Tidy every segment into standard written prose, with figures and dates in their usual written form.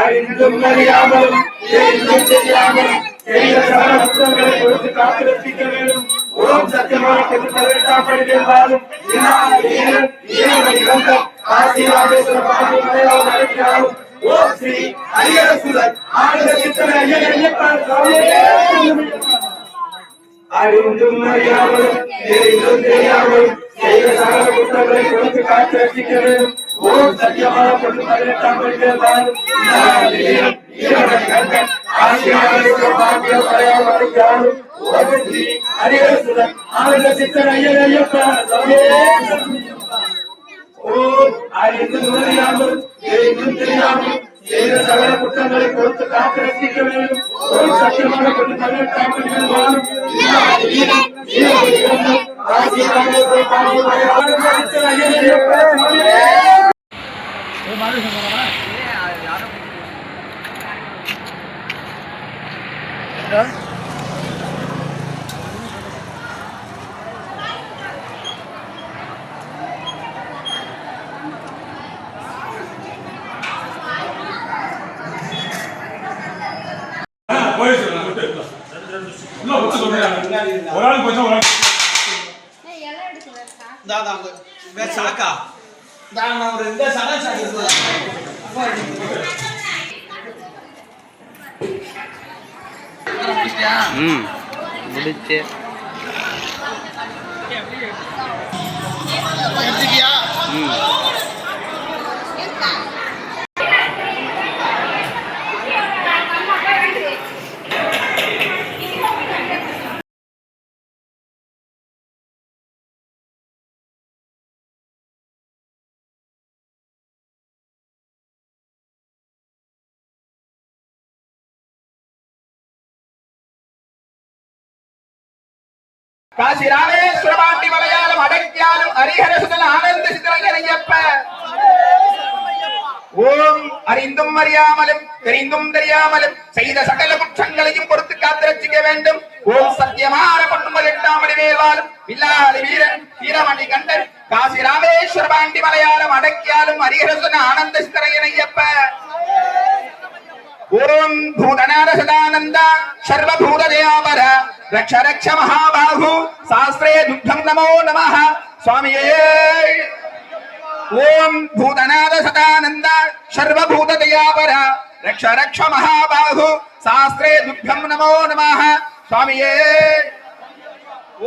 அறிந்தும் அறியாமலும் தெரிந்தும் தெரியாமலும் செய்த சகல குற்றங்களை கொடுத்து காத்து ரசிக்க வேண்டும். ஓம் சத்தியமான பதினேழாலும் காசிராமேஸ்வர பாண்டி மலையாளம் அழைக்கிறாலும் ஓம் ஸ்ரீ ஹரியசுதன் ஆனந்த சித்தன ஐயப்பன் அறிந்தும் அறியாமலும் தெரிந்தும் தெரியாமலும் செய்த சகல குற்றங்களை கொடுத்து காத்து ரசிக்க வேண்டும். ஓம் சத்தியமான பதினேழாலும் காசிராமேஸ்வர பாண்டி மலையாளம் அழைக்கிறாலும் ஓம் ஸ்ரீ ஹரியசுதன் ஆனந்த சித்தன ஐயப்பன் ஓம் அறிந்தும் அறியாமலும் தெரிந்தும் தெரியாமலும் செய்த சகல குற்றங்களை கொடுத்து காத்து ரசிக்க வேண்டும். ஓம் சத்தியமான பதினேழாம் முடிச்சு காசி ராமேஸ்வர பாண்டி மலையாளம் அடக்கியாலும் ஹரிஹரசுதன் ஆனந்த சித்தரையப்ப ஓம் அறிந்தும் அறியாமலும் தெரிந்தும் தெரியாமலும் செய்த சகல குற்றங்களையும் பொறுத்து காத்து ரசிக்க வேண்டும். ஓம் சத்தியமான பொன்னுமல் எட்டாமணி வேல்வாலும் வில்லாளி வீரன் வீரமணி கண்டன் காசி ராமேஸ்வர பாண்டி மலையாளம் அடக்கியாலும் ஹரிஹரசுதன் ஆனந்த சித்தரையப்ப ஓம் பூதநாத சதானந்த சர்வபூத தயாபர ரக்ஷ ரக்ஷ மகாபாஹு சாஸ்திரே துக்தம் நமோ நமः சுவாமியே. ஓம் பூதநாத சதானந்த சர்வபூத தயாபர ரக்ஷ ரக்ஷ மகாபாஹு சாஸ்திரே துக்தம் நமோ நமः சுவாமியே.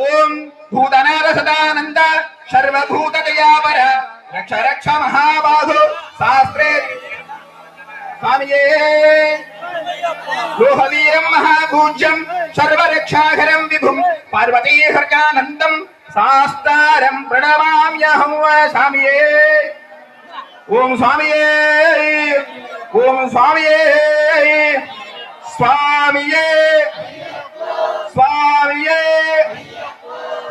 ஓம் பூதநாத சதானந்த சர்வபூத தயாபர ரக்ஷ ரக்ஷ மகாபாஹு சாஸ்திரே स्वामिये लोहवीरं महापूज्यं सर्वरक्षाकरं विभुं पार्वती हर्यानन्दं शास्तारं प्रणमाम्यहं स्वामिये. ओम स्वामिये ओम स्वामिये स्वामिये स्वामिये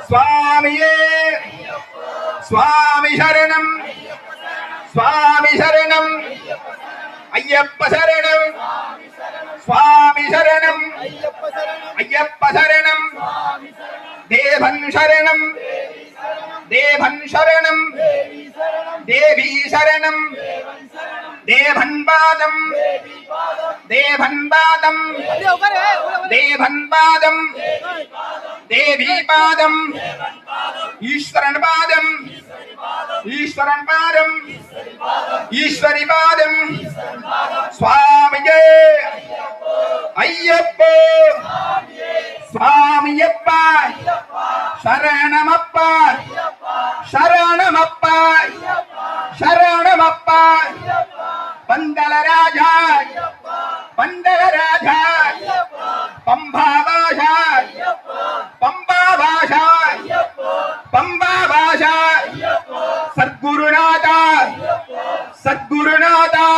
स्वामिये स्वामी शरणं स्वामी शरणं ஐயப்ப சரணம் சுவாமி சரணம் ஐயப்ப சரணம் தேவன் சரணம் தேவன் சரணம் தேவி சரணம் தேவன் பாதம் தேவன் பாதம் தேவன் பாதம் தேவி பாதம் ஈஸ்வரன் பாதம் ஈஸ்வரன் பாதம் ஈஸ்வரி பாதம் சுவாமியே ஐயப்போ சுவாமியப்பா சரணமப்பா சரணமப்பா சரணமப்பா பந்தலராஜா பந்தலராஜா பம்பாபாஷா பம்பாபாஷா பம்பாபாஷா சத்குருநாதா சத்குருநாதா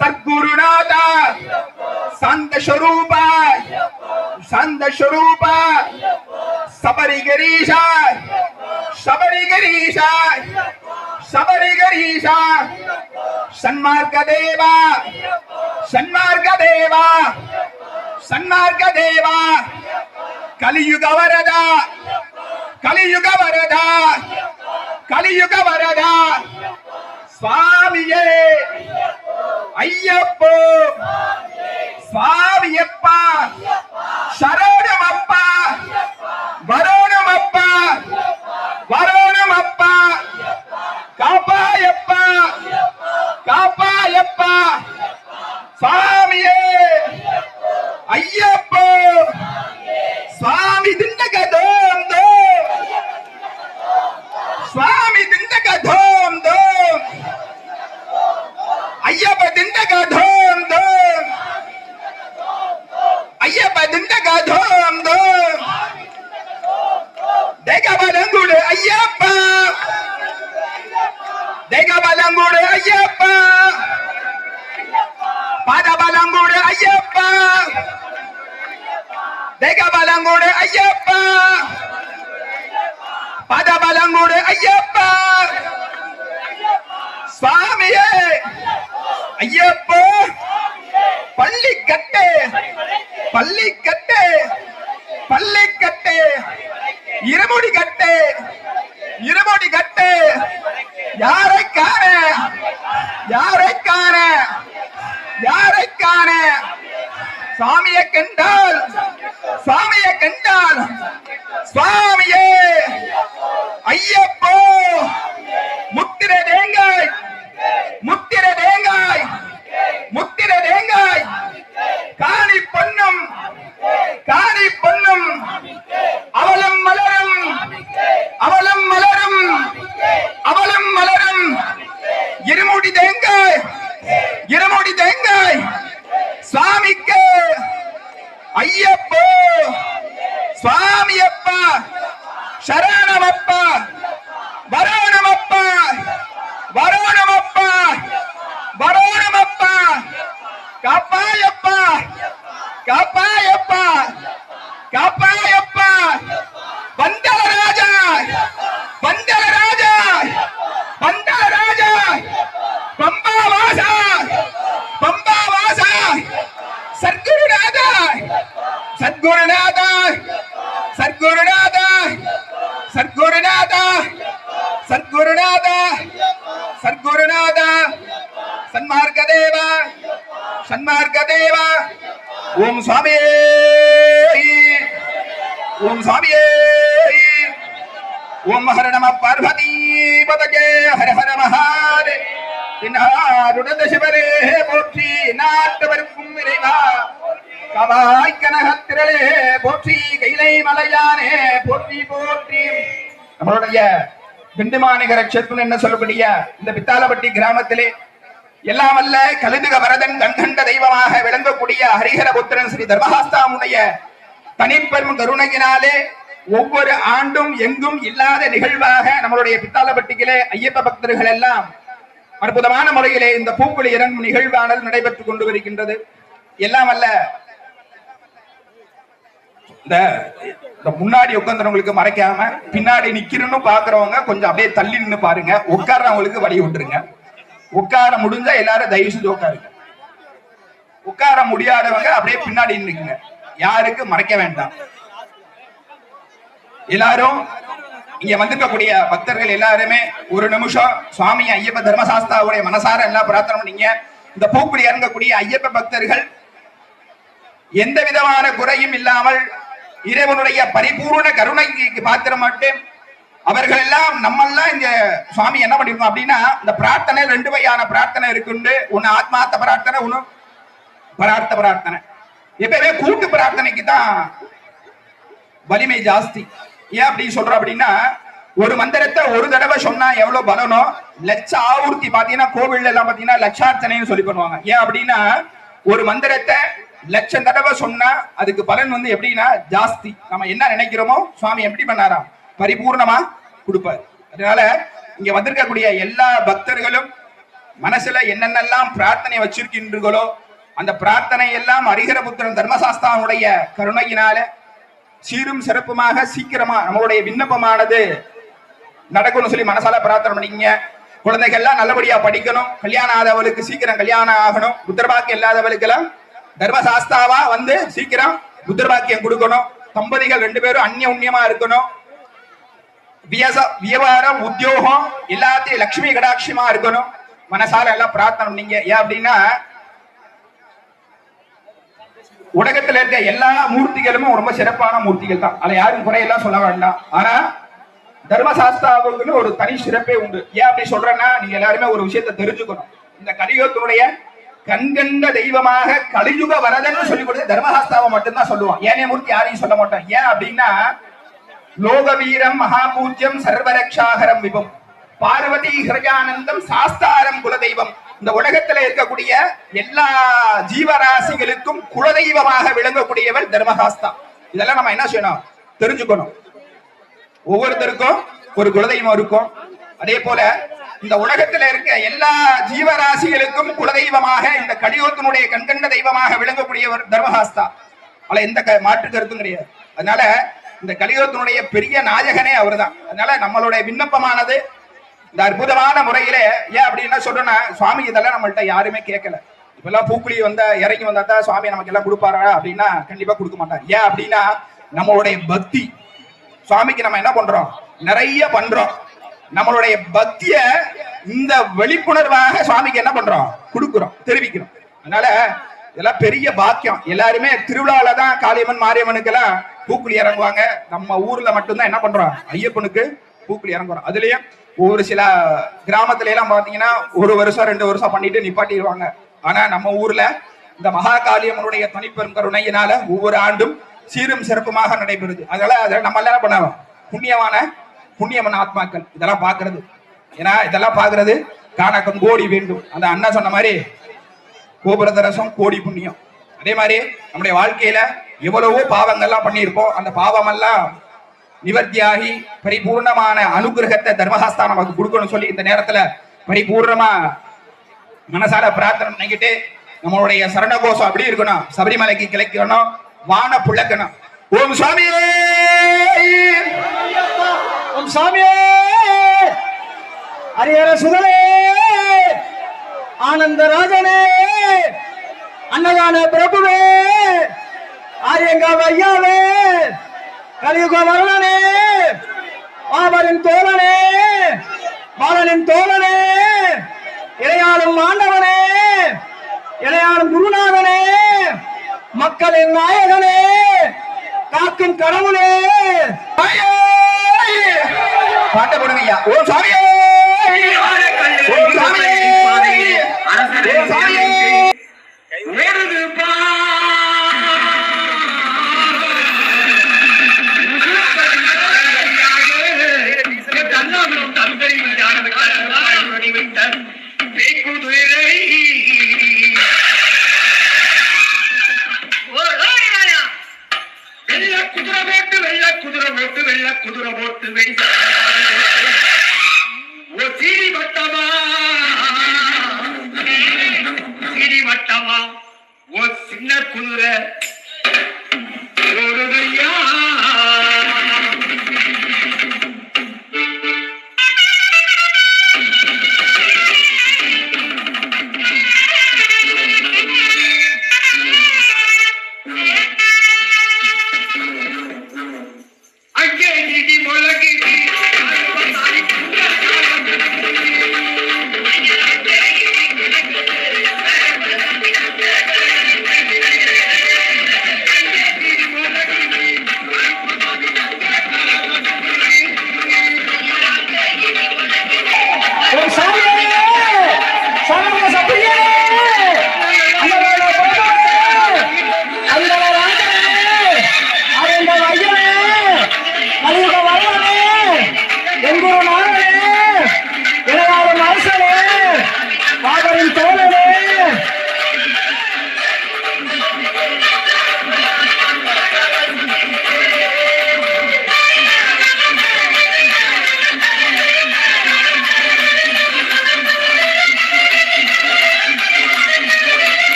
சத்குருநாதா சாந்த ஸ்வரூபா சாந்த ஸ்வரூபா சபரிகிரீஷா சபரிகிரீஷா சபரிகிரீஷா சன்மார்க்க தேவா சன்மார்க்க தேவா சன்மார்க்க தேவா கலியுக வரதா கலியுக வரதா கலியுக வரதா சுவாமியே ஐயப்போ சுவாமியப்பா சரணமப்பா வரோணமப்பா வரோணமப்பா காப்பாயப்பா காப்பாயப்பா சுவாமியே ஐயப்போ சுவாமி திண்டக தோம் தோம் சுவாமி திண்டக தோம் தோம் ஐயப்ப திண்டக தோம் தோம் ஐயப்ப திண்டக தோம் தோம் தேகபலங்குடு ஐயப்பா தேகபலங்குடு ஐயப்பா பாதபலங்குடு ஐயப்பா தேகபலங்குடு ஐயப்பா பாதபலங்குடு ஐயப்பா சுவாமியே ஐயப்போ பள்ளிக்கட்டு பள்ளிக்கட்டு பள்ளிக்கட்டு இருமுடி கட்டு இருமுடி கட்டு யாரை காண யாரை காண யாரை காண சுவாமியை கண்டால் சுவாமியை கண்டால் சுவாமியே ஐயப்போ முத்திர தேங்காய் முத்திர தேங்காய் முத்திர தேங்காய் காணி பொன்னும் காணி பொன்னும் அவலம் மலரும் அவலம் மலரும் அவலம் மலரும் இருமுடி தேங்காய் இருமுடி தேங்காய் சுவாமிக்கு ஐயப்போ சுவாமியப்பா சரணமப்பா வரோணமப்பா வரோணமப்பா வரோணமப்பா காப்பாயப்பா காப்பாயப்பா காப்பாயப்பா பந்தல ராஜா பந்தல ராஜா பந்தல ராஜா பம்பா வாசா பம்பா வாசா சத்குருநாதா சத்குருநாதா சத்குருநாதா சத்குருநாதா சத்குருநாதா சத்குருநாதா சன்மார்க்க தேவா சன்மார்க்க தேவா ஓம் சுவாமியே ஓம் சுவாமியே ஓம் ஹர நம பார்வதி பதகே ஹர ஹர மகாதே தின்னாருடத சிவரே போற்றி நாட்டவர்க்கும் இறைவா கவாய் கனகத்திரளே போற்றி கைலை மலையானே போற்றி போற்றி. நம்மளுடைய திண்டுமாநகர கஷேத்திரம் என்ன சொல்லக்கூடிய இந்த பித்தாலப்பட்டி கிராமத்திலே எல்லாம் வல்ல கலிதுக வரதன் கண்கண்ட தெய்வமாக விளங்கக்கூடிய ஹரிஹரபுத்திரன் ஸ்ரீ தர்மஹாஸ்தாவுடைய தனிப்பெரும் கருணையினாலே ஒவ்வொரு ஆண்டும் எங்கும் இல்லாத நிகழ்வாக நம்மளுடைய பித்தாலப்பட்டியிலே ஐயப்ப பக்தர்கள் எல்லாம் அற்புதமான முறையிலே இந்த பூக்குழி இறங்கும் நிகழ்வானது நடைபெற்றுக் கொண்டு வருகின்றது. எல்லாம் அல்ல இந்த முன்னாடி உட்கார்ந்தவங்களுக்கு மறைக்காம பின்னாடி நிக்கிறன்னு பாக்குறவங்க கொஞ்சம் அப்படியே தள்ளி நின்னு பாருங்க. உட்கார்றவங்களுக்கு வழி விட்டுருங்க. உட்கார முடிஞ்சா எல்லாரும் தயவு செஞ்சு உட்காருங்க. உட்கார முடியாதவங்க அப்படியே பின்னாடி நின்னுக்குங்க. யாருக்கு மறைக்க வேண்டாம். எல்லாரும் இங்க வந்திருக்கக்கூடிய பக்தர்கள் எல்லாருமே ஒரு நிமிஷம் சுவாமி ஐயப்ப தர்மசாஸ்தாவுடைய மனசார எல்லாம் பிரார்த்தனை பண்ணீங்க. இந்த பூக்குடி இறங்கக்கூடிய ஐயப்ப பக்தர்கள் எந்த விதமான குறையும் இல்லாமல் இறைவனுடைய பரிபூர்ண கருணைக்கு பாத்திரமாட்டு அவர்கள் எல்லாம் நம்மெல்லாம் இங்க சுவாமி என்ன பண்ணிருக்கோம் அப்படின்னா இந்த பிரார்த்தனை ரெண்டு வகையான பிரார்த்தனை இருக்குண்டு. ஒண்ணு ஆத்மார்த்த பிரார்த்தனை, ஒண்ணு பரார்த்த பிரார்த்தனை. எப்பவுமே கூட்டு பிரார்த்தனைக்கு தான் வலிமை ஜாஸ்தி. ஏன் அப்படி சொல்றோம் அப்படின்னா ஒரு மந்திரத்தை ஒரு தடவை சொன்னா எவ்வளவு பலனோ லட்ச ஆவூர்த்தி பாத்தீங்கன்னா கோவில்ல எல்லாம் பாத்தீங்கன்னா லட்சார்த்தனைன்னு சொல்லி பண்ணுவாங்க. ஏன் அப்படின்னா ஒரு மந்திரத்தை லட்சம் தடவை சொன்னா அதுக்கு பலன் வந்து எப்படின்னா ஜாஸ்தி. நம்ம என்ன நினைக்கிறோமோ சுவாமி எப்படி பண்ணாராம் பரிபூர்ணமா கொடுப்பார். அதனால இங்க வந்திருக்கக்கூடிய எல்லா பக்தர்களும் மனசுல என்னென்னலாம் பிரார்த்தனை வச்சிருக்கின்றீர்களோ அந்த பிரார்த்தனை எல்லாம் ஹரிஹரபுத்திரன் தர்மசாஸ்தாவுடைய கருணையினால சீரும் சிறப்புமாக சீக்கிரமா நம்மளுடைய விண்ணப்பமானது நடக்கும்னு சொல்லி மனசால பிரார்த்தனை பண்ணிக்கங்க. குழந்தைகள் எல்லாம் நல்லபடியா படிக்கணும். கல்யாணம் ஆதவளுக்கு சீக்கிரம் கல்யாணம் ஆகணும். புத்திரபாக்கியம் இல்லாதவளுக்கு எல்லாம் தர்மசாஸ்தாவா வந்து சீக்கிரம் புத்திரபாக்கியம் கொடுக்கணும். தம்பதிகள் ரெண்டு பேரும் அந்நியமா இருக்கணும். வியாபாரம் உத்தியோகம் எல்லாத்தையும் லட்சுமி கடாட்சியமா இருக்கணும். மனசால எல்லாம் பிரார்த்தனை பண்ணீங்க. ஏன் அப்படின்னா உலகத்துல இருக்க எல்லா மூர்த்திகளும் ரொம்ப சிறப்பான மூர்த்திகள் தான், அதுல யாரும் குறையெல்லாம் சொல்ல வேண்டாம். ஆனா தர்மசாஸ்தாவுக்குன்னு ஒரு தனி சிறப்பே உண்டு. ஏன் அப்படி சொல்றேன்னா, நீங்க எல்லாருமே ஒரு விஷயத்தை தெரிஞ்சுக்கணும். இந்த கலியுகத்தினுடைய கண்கண்ட தெய்வமாக கலியுக வரதன்னு சொல்லி கொடுத்து தர்மசாஸ்தாவை மட்டும்தான் சொல்லுவோம். ஏனே மூர்த்தி யாரையும் சொல்ல மாட்டோம். ஏன் அப்படின்னா, லோகவீரம் மகாபூஜ்யம் சர்வரக்ஷாகரம் விபம் பார்வதி ஹிருஜானந்தம் சாஸ்தாரம் குலதெய்வம். இந்த உலகத்துல இருக்கக்கூடிய எல்லா ஜீவராசிகளுக்கும் குலதெய்வமாக விளங்கக்கூடியவர் தர்மசாஸ்தா. இதெல்லாம் நம்ம என்ன செய்யணும், தெரிஞ்சுக்கணும். ஒவ்வொருத்தருக்கும் ஒரு குலதெய்வம் இருக்கும். அதே போல இந்த உலகத்துல இருக்க எல்லா ஜீவராசிகளுக்கும் குலதெய்வமாக இந்த கலியுகத்தினுடைய கண்கண்ட தெய்வமாக விளங்கக்கூடியவர் தர்மசாஸ்தா. அதுல எந்த மாற்று கருத்தும் கிடையாது. அதனால இந்த கலியுகத்தினுடைய பெரிய நாயகனே அவர்தான். அதனால நம்மளுடைய விண்ணப்பமானது இந்த அற்புதமான முறையில ஏன் அப்படின்னா சொல்றேன்னா, சுவாமி இதெல்லாம் நம்மள்ட்ட யாருமே கேட்கல. இப்பெல்லாம் பூக்குழி இறங்கி வந்தா தான் சுவாமி நமக்கு எல்லாம் கொடுப்பாரா அப்படின்னா கண்டிப்பா கொடுக்க மாட்டார். ஏன் அப்படின்னா நம்மளுடைய பக்தி சுவாமிக்கு நம்ம என்ன பண்றோம், நிறைய பண்றோம். நம்மளுடைய பக்திய இந்த வெளிப்புணர்வாக சுவாமிக்கு என்ன பண்றோம், கொடுக்கிறோம், தெரிவிக்கிறோம். அதனால இதெல்லாம் பெரிய பாக்கியம். எல்லாருமே திருவிழால தான் காளியம்மன் மாரியம்மனுக்கு எல்லாம் பூக்குழி இறங்குவாங்க. நம்ம ஊர்ல மட்டும்தான் என்ன பண்றோம், ஐயப்பனுக்கு பூக்குழி இறங்குறோம். அதுலயும் ஒரு சில கிராமத்துல எல்லாம் பாத்தீங்கன்னா 1 வருஷம் 2 வருஷம் பண்ணிட்டு நிப்பாட்டிடுவாங்க. ஆனா நம்ம ஊர்ல இந்த மகா காளியம்மனுடைய தனிப்பெரும் கருணையினால ஒவ்வொரு ஆண்டும் சீரும் சிறப்புமாக நடைபெறுது. அதனால நம்ம எல்லாம் பண்ணுவோம், புண்ணியமான ஆத்மாக்கள் இதெல்லாம் பாக்குறது. ஏன்னா இதெல்லாம் பாக்குறது காணக்கம் கோடி வேண்டும். அந்த அண்ணா சொன்ன மாதிரி கோபுரதரசம் கோடி புண்ணியம். அதே மாதிரி நம்முடைய வாழ்க்கையில எவ்வளவோ பாவங்கள்லாம் பண்ணியிருப்போம். அந்த பாவமெல்லாம் நிவர்த்தியாகி பரிபூர்ணமான அனுகிரகத்தை தர்மசாஸ்தா நமக்கு கொடுக்கணும் சொல்லி இந்த நேரத்துல பரிபூர்ணமா மனசால பிரார்த்தனை பண்ணிக்கிட்டு நம்மளுடைய சரணகோஷம் அப்படி இருக்கணும், சபரிமலைக்கு கிளைக்கணும், வான புழக்கணும். ஓம் சுவாமியே, ஓம் சுவாமியே, ஹரிஹர சுதனே, ஆனந்தராஜனே, அன்னதான பிரபுவே, ஆரியங்கா ஐயாவே, கலியுக வருணனே, பாபரின் தோழனே, பாலனின் தோழனே, இளையாளும் ஆண்டவனே, இளையாளும் குருநாதனே, மக்களின் நாயகனே, காக்கும் கடவுளே, பாட்ட போடுங்க ஐயா. ஓம் சாமியே, ஓம் சாமியே, ஓம் சாமியே. குதிரை போட்டு வெடி சீடி வட்டமா ஓ சின்ன குதிரை ஓடுதையா.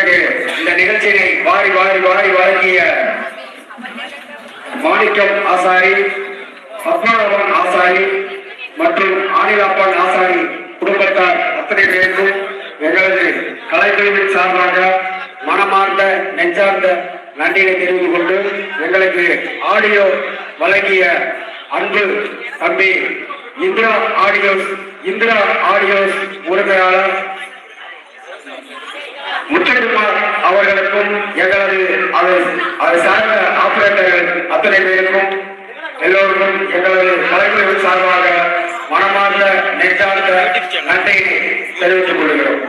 பிறகு இந்த நிகழ்ச்சியை வாரி வாரி வாரி வழங்கிய மாணிக்கம் ஆசாரி, பத்மநாபன் ஆசாரி மற்றும் ஆனிலப்பன் ஆசாரி குடும்பத்தார் அத்தனை பேருக்கும் எங்களது கலைக்குழுவின் சார்பாக மனமார்ந்த நெஞ்சார்ந்த நன்றியை தெரிவித்துக் கொண்டு எங்களுக்கு ஆடியோ வழங்கிய அன்பு தம்பி இந்திரா ஆடியோஸ் உரிமையாளர் முத்துக்குமார் அவர்களுக்கும் எங்களது அதை சார்ந்த ஆபரேட்டர்கள் அத்தனை பேருக்கும் எல்லோருக்கும் எங்களது கலைக்குழுவின் சார்பாக மனமார்ந்த நெஞ்சார்ந்த நன்றியை தெரிவித்துக் கொள்கிறோம்.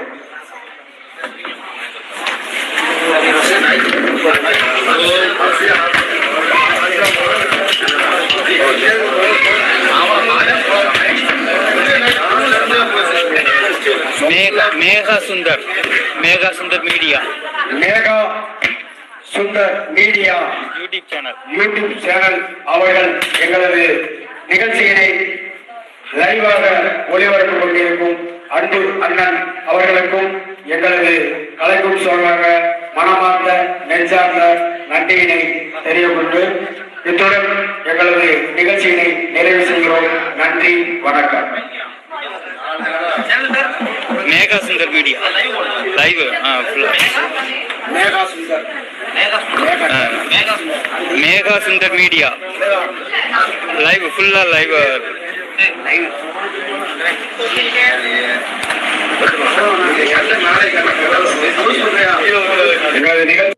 Megha Sundar media YouTube channel அவர்கள் எங்களது நிகழ்ச்சியினை லைவாக ஒளிபரப்பு கொண்டிருக்கும் அன்பு அண்ணன் அவர்களுக்கும் எங்களது கலைக்குழு சார்பாக மனமார்ந்த நெஞ்சார்ந்த நன்றியினை தெரியக்கொண்டு இத்துடன் எங்களது நிகழ்ச்சியினை நிறைவு செய்கிறோம். நன்றி, வணக்கம். Megha Sundar media live Megha Sundar media live ஃபுல்லா லைவ் எங்களது நிகழ்ச்சி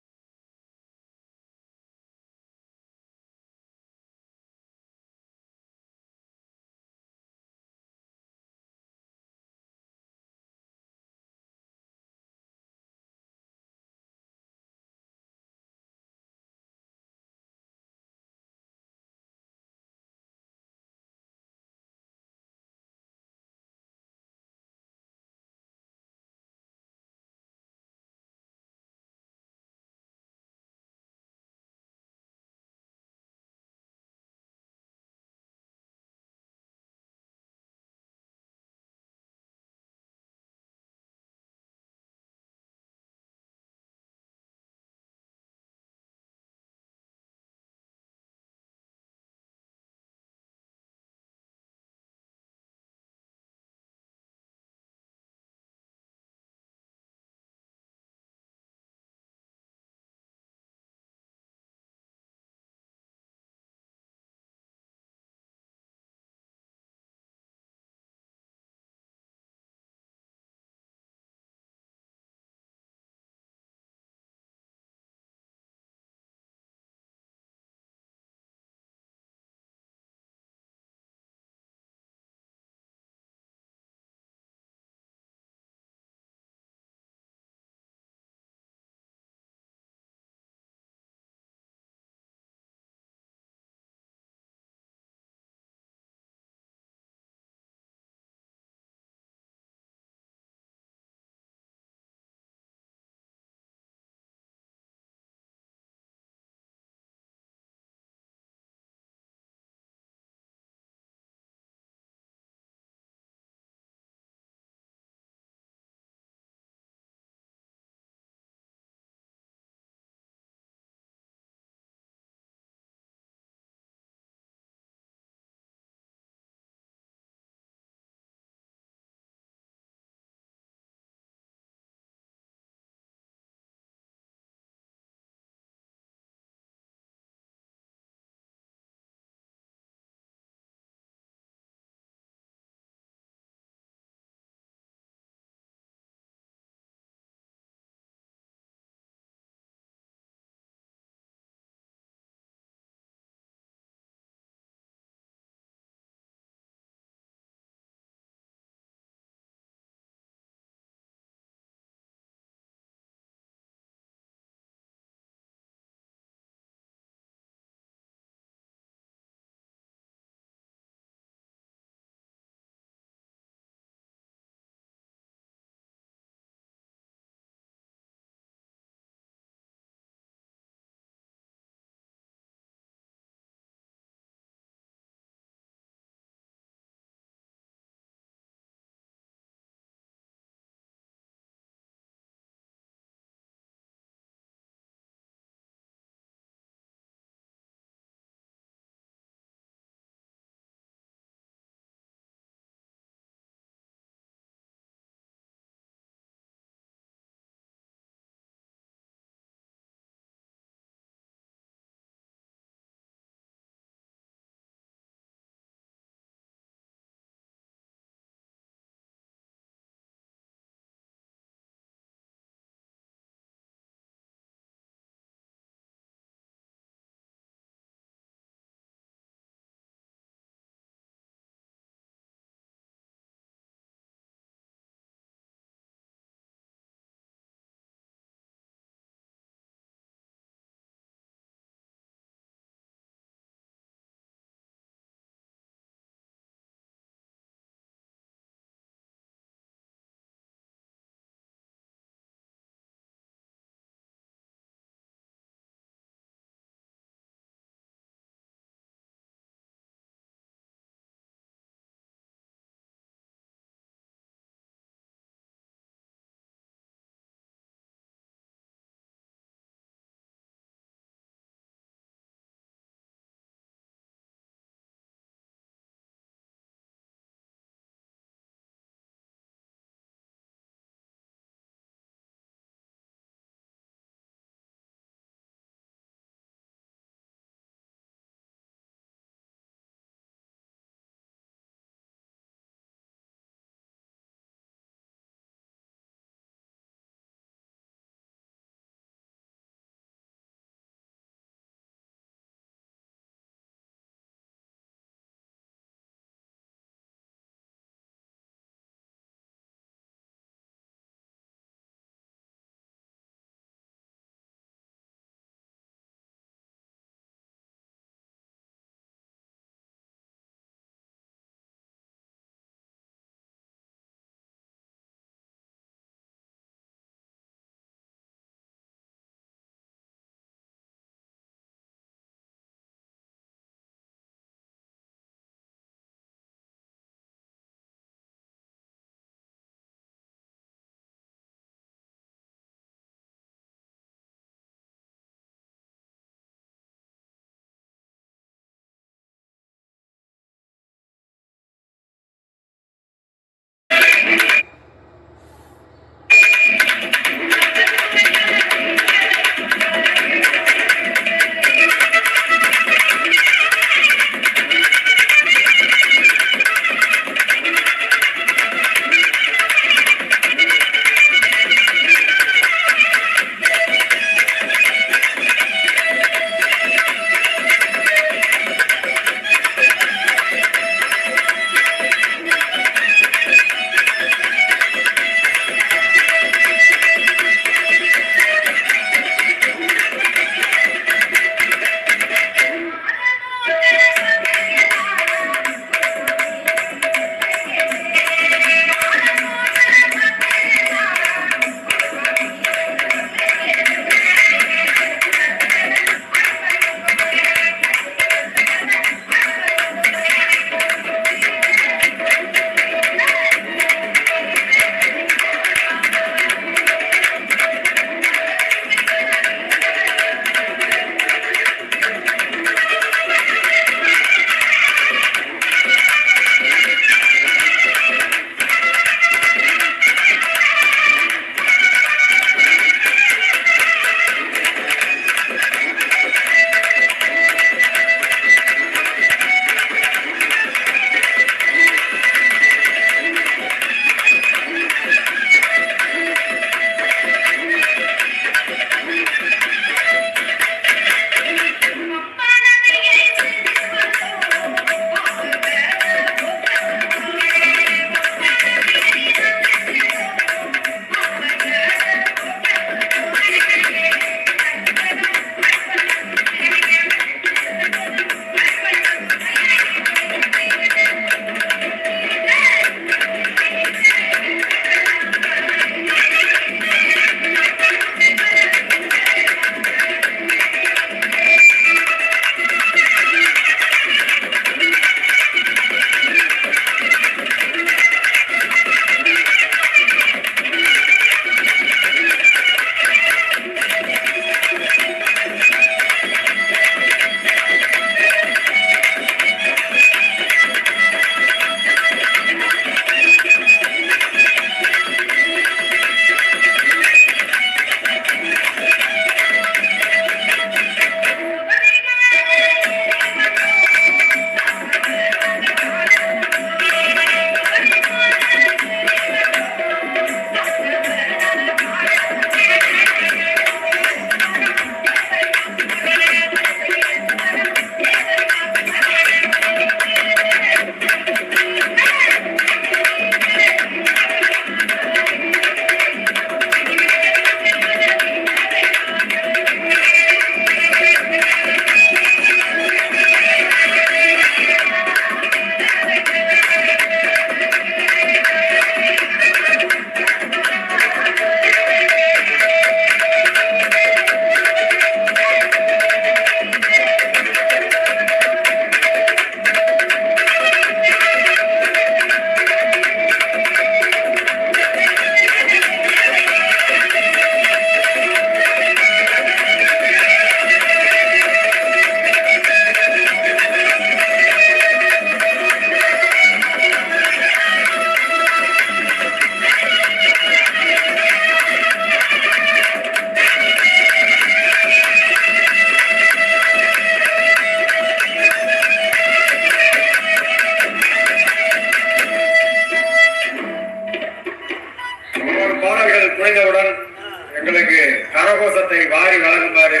எங்களுக்கு கரகோஷத்தை வாரி வழங்குமாறு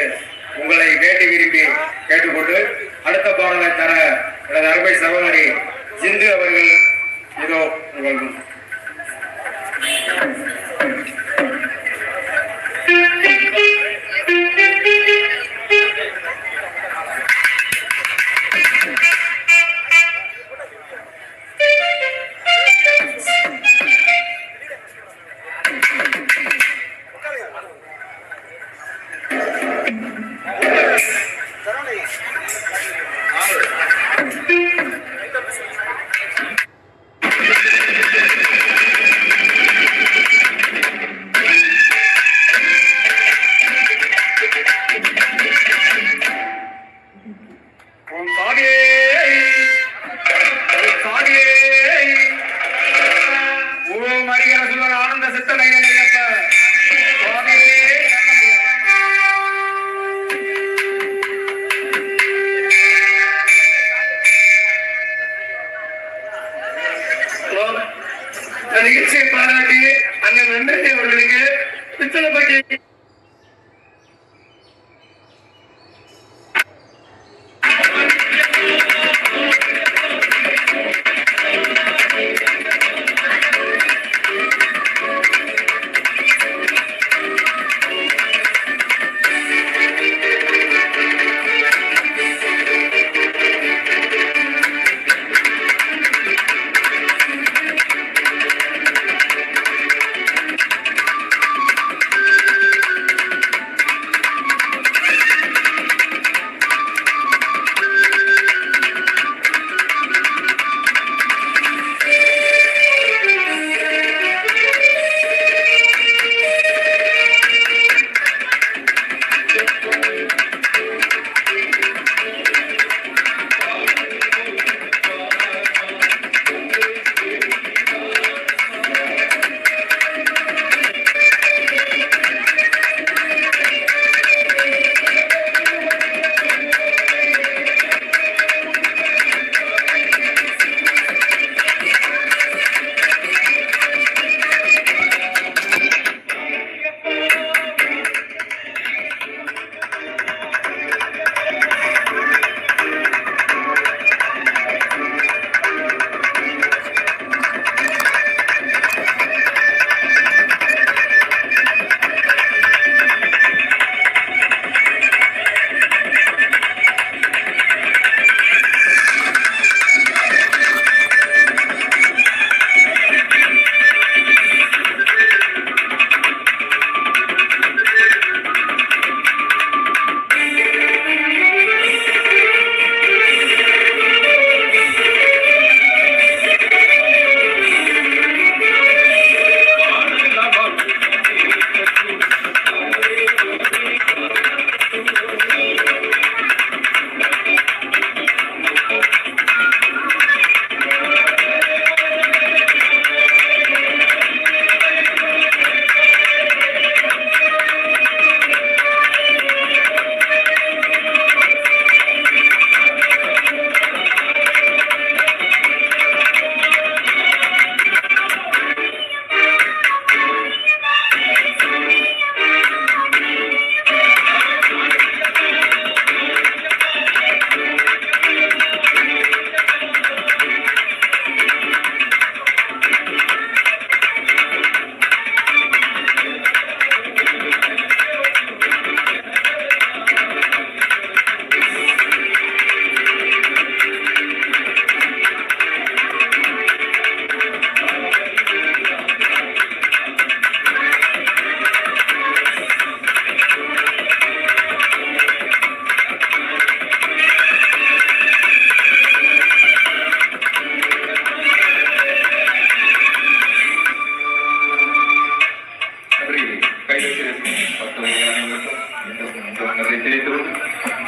உங்களை வேண்டி விரும்பி கேட்டுக்கொண்டு அடுத்த பாடலை தர எனது அருமை சகோதரி சிந்து அவர்கள் இதோ உங்கள் நிகழ்ச்சியை பாராட்டி அண்ணன் நன்றி அவர்களுக்கு பித்தளப்பட்டி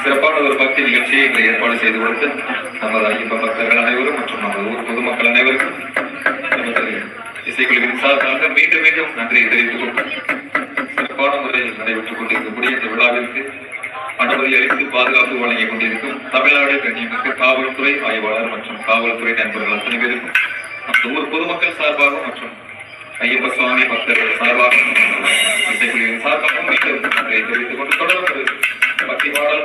சிறப்பான ஒரு பக்தி நிகழ்ச்சியை இன்று ஏற்பாடு செய்து கொடுத்து நமது ஐயப்ப பக்தர்கள் அனைவரும் மற்றும் நமது ஊர் பொதுமக்கள் அனைவருக்கும் நமது இசைக்குழுவின் சார்பாக மீண்டும் மீண்டும் நன்றியை தெரிவித்துக் கொண்டு சிறப்பான முறையில் நடைபெற்றுக் கொண்டிருக்கக்கூடிய இந்த விழாவிற்கு அனுமதி அளித்து பாதுகாப்பு வழங்கிக் கொண்டிருக்கும் தமிழ்நாடு கண்ணியமிக்க காவல்துறை ஆய்வாளர் மற்றும் காவல்துறை நண்பர்கள் அத்தனை பேருக்கும் அந்த ஊர் பொதுமக்கள் சார்பாக மற்றும் ஐயப்ப சுவாமி பக்தர்கள் சார்பாக இசைக்குழுவின் சார்பாக மீண்டும் நன்றியை தெரிவித்துக் கொண்டு தொடர்ந்து பக்தி பாடல்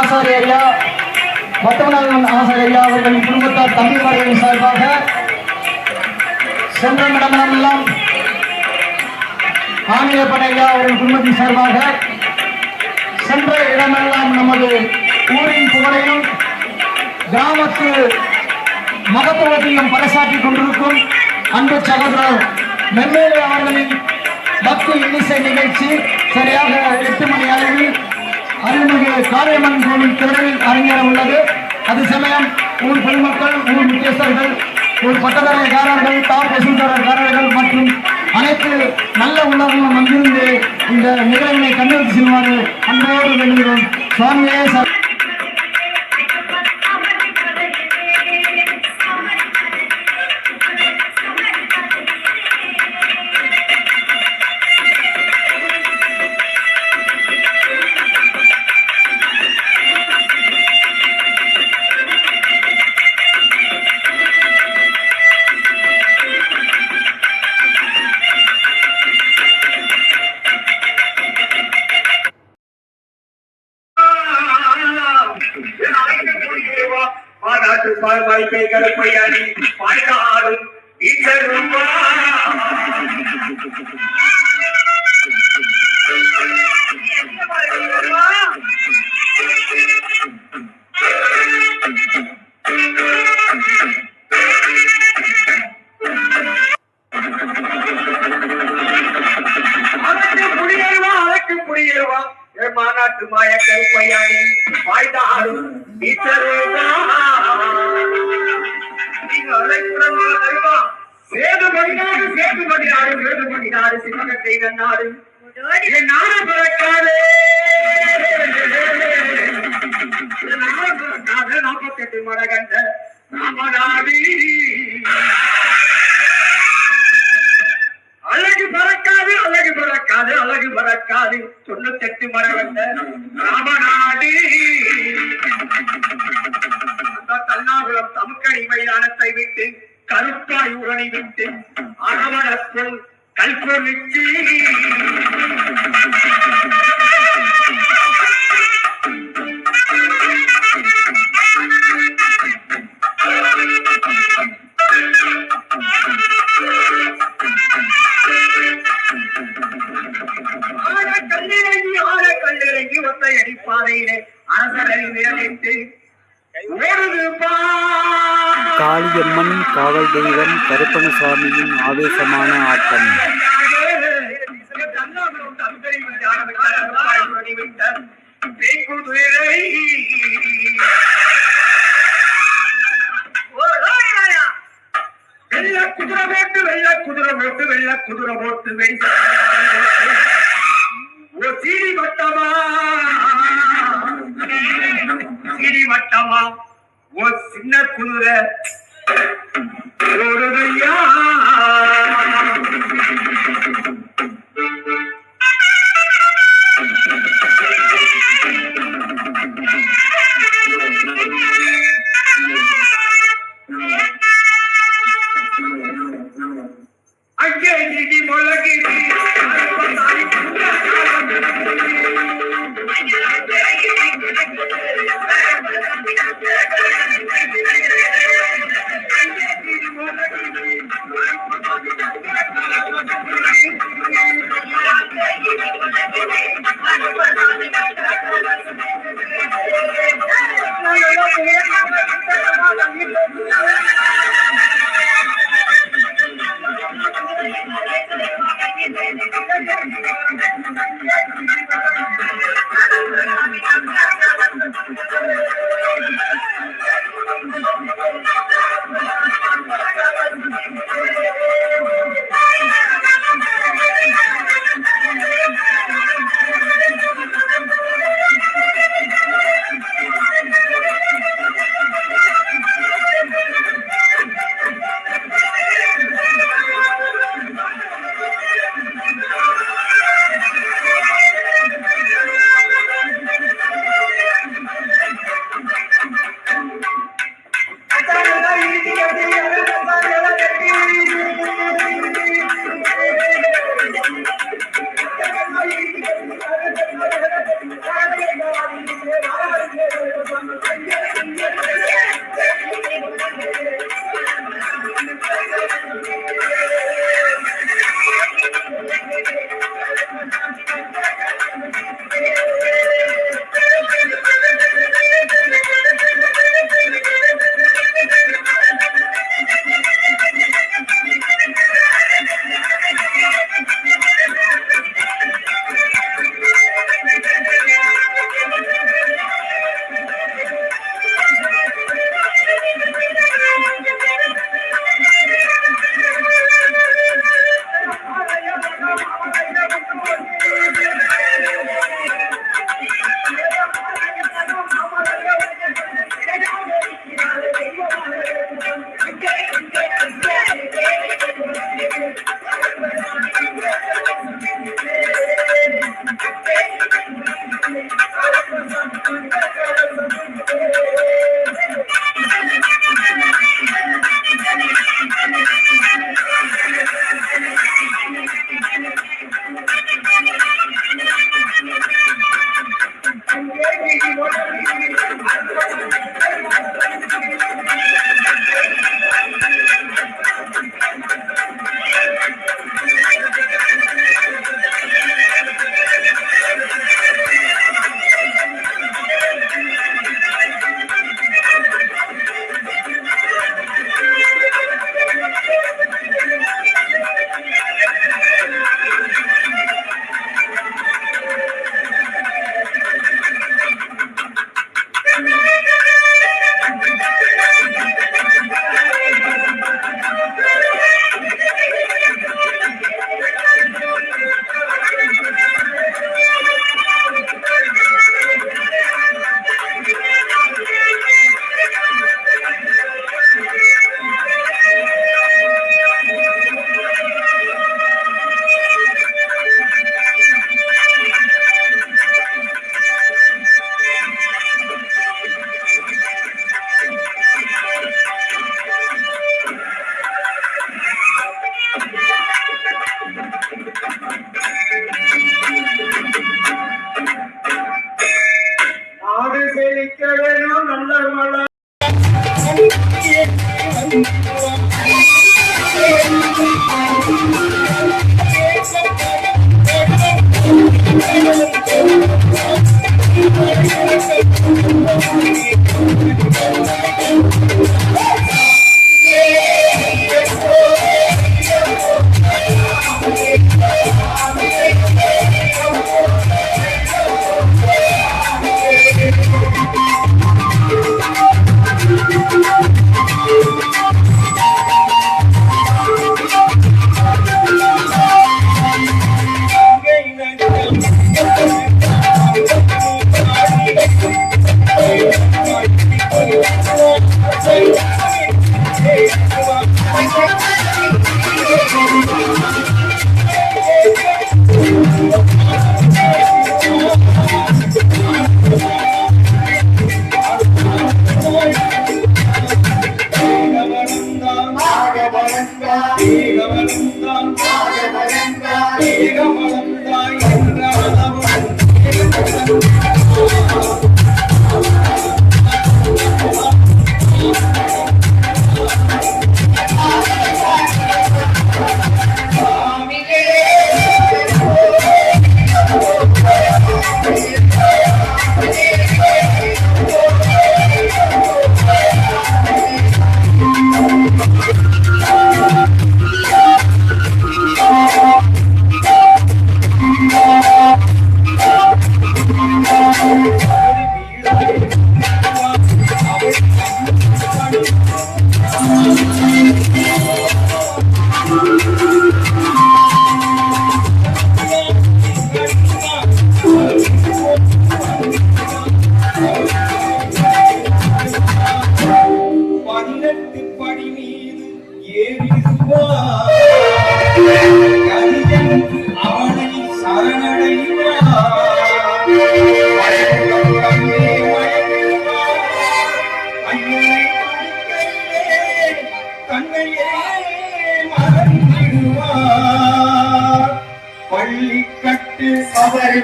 ஆசாரி ஐயா, பத்தவநாதன் ஆசாரி ஐயா அவர்களின் குடும்பத்தார் தம்பிமார்களின் சார்பாக சென்ற இடமெல்லாம் ஆணையப்பன் ஐயா அவர்கள் குடும்பத்தின் சார்பாக சென்ற இடமெல்லாம் நமது ஊரின் புகழையும் கிராமத்து மகத்துவத்தையும் பறைசாற்றிக் கொண்டிருக்கும் அன்பு சகோதரர் மெம்மேலே அவர்களின் பக்தி இன்னிசை நிகழ்ச்சி சரியாக 8 மணி அளவில் அருள்மிகு காரியம்மன் கோவில் திரையில் அரங்கேற உள்ளது. அது சமயம் ஊர் பொதுமக்கள், ஊர் முக்கியஸ்தர்கள், ஊர் பட்டதாரிகாரர்கள், தார் பசுதாரர்கள் மற்றும் அனைத்து நல்ல உள்ளவர்களும் வந்திருந்து இந்த நிகழ்வினை கண்டெடுத்து செல்வாறு அன்போடு வேண்டுகிறோம். சுவாமியே கருப்பையாடி பாய்காடும் ஈச்சருமா மாநாட்டு மாய கருப்பையாடி பாய்காடும் ஈச்சருமா சேதுபடியாடு சிவகத்தை நாடு நாடு பிறக்காது 48 மடகண்ட ராமநாடி அழகு பறக்காது அழகு பறக்காது அழகு பறக்காது 98 மடகண்ட ராமநாடி தன்னாகுளம் தமுக்கணி மைதானத்தை விட்டு கருப்பாய் உரணி விட்டு அரவணத்தில் கல்பொழிச்சு கல்லிறங்கி ஒத்தையடி பாதையிலே அரசரை நியமித்து காளியம்மன் காவல் தெய்வம் கருப்பணசாமியின் ஆவேசமான ஆட்டம். வெள்ள குதிரை போட்டு சீடி வட்டமா சீடி வட்டமா ஓ சின்ன குதிரை ஓடுதையா அங்கே நிதி முழகி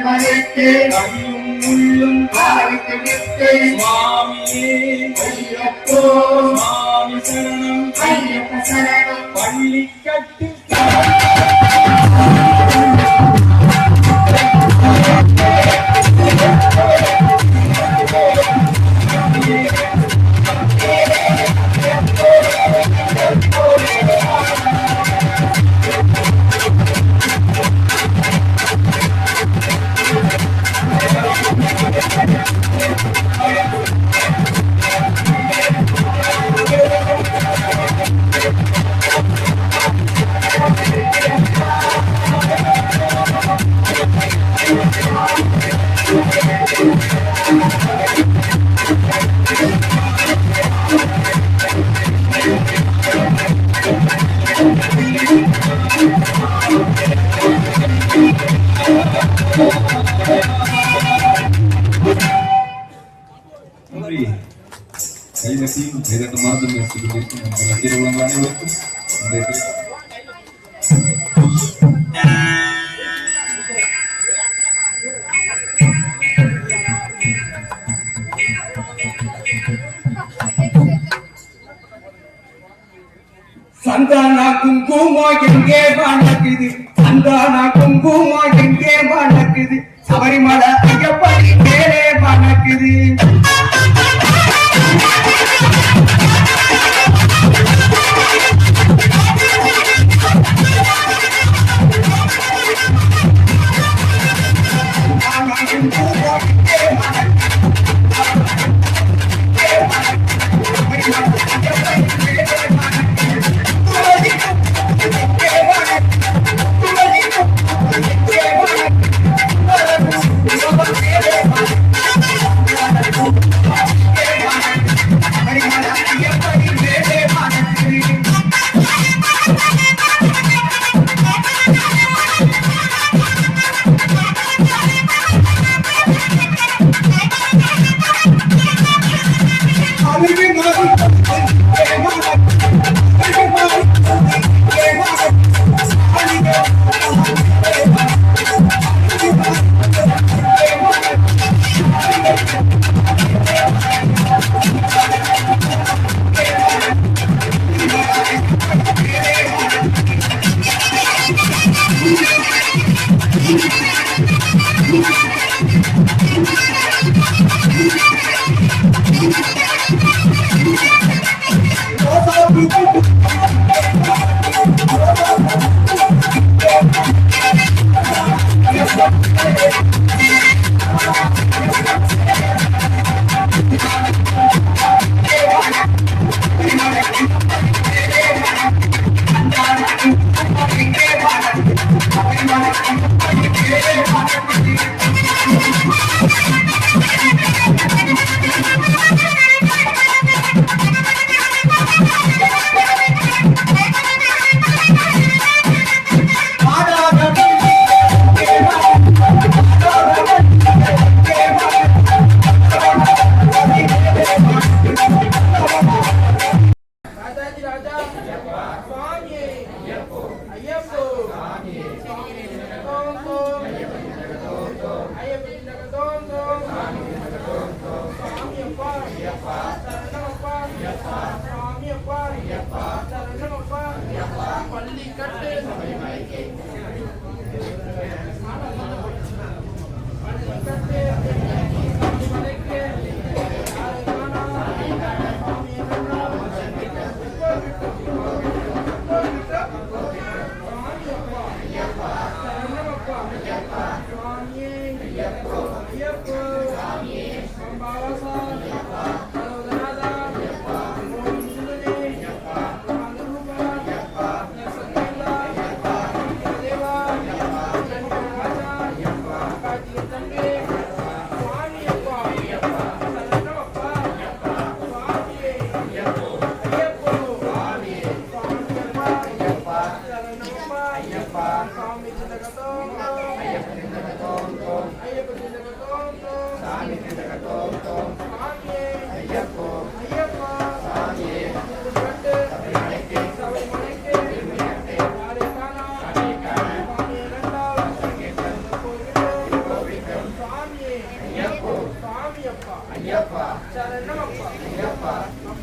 மறைத்து அடியும் முள்ளும் காய்த்து விட்டு மாமியே ஐயப்போ மாமி சரணம் ஐயப்ப சரணம் பள்ளி கட்டு கைவசியும் கைதட்ட மருந்து எடுத்துக் கொண்டிருக்கும் நம்ம ரசிகர் உள்ளங்கள் அனைவருக்கும் சந்தானா குங்குமா எங்கே வணக்குது சந்தானா குங்குமா எங்கே வணக்குது சபரிமலை ஐயப்பன் மேலே வணக்குது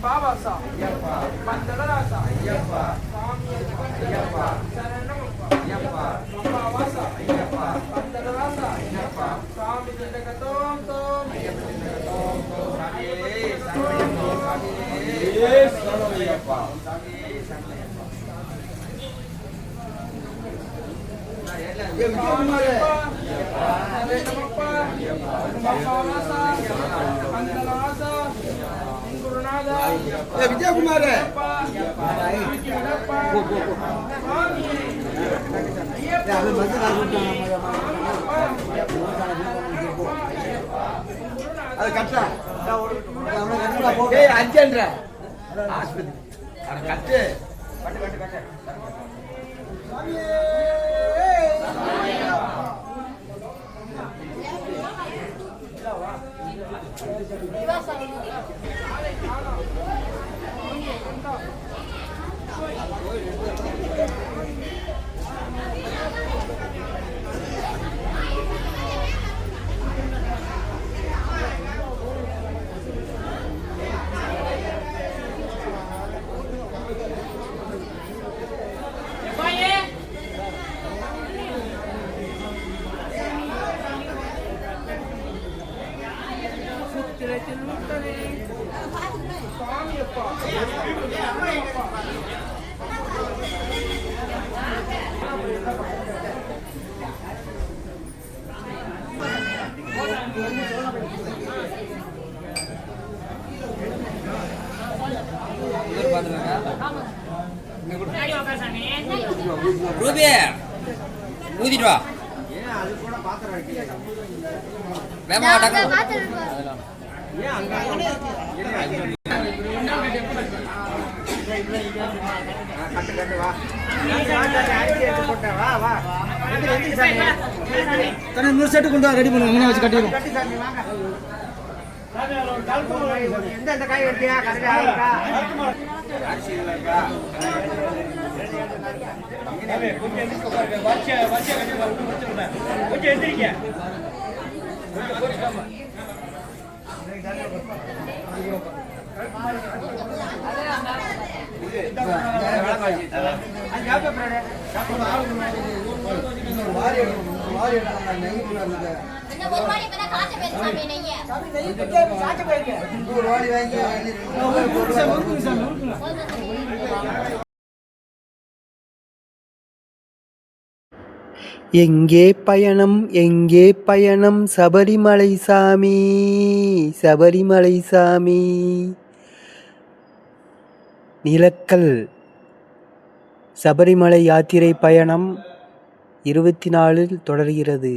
பாபாசா பந்தலராசா சாமியே சரணமப்பா பாபாசா பந்தலராசா சாமி திண்டகதோம் தோம் விஜயகுமார் அது கட்டா அஞ்சன்ற கட்டு ரூபி ஊதிட்டு வா வேமா நூறு செட்டு கொண்டு ரெடி பண்ணுவோம் வச்சு கட்டிடுவோம் எந்த காய் வெட்டியா கரெக்டா இருக்கா எங்கே பயணம் எங்கே பயணம் சபரிமலை சாமி சபரிமலை சாமி. நிலக்கல் சபரிமலை யாத்திரை பயணம் 24 தொடர்கிறது.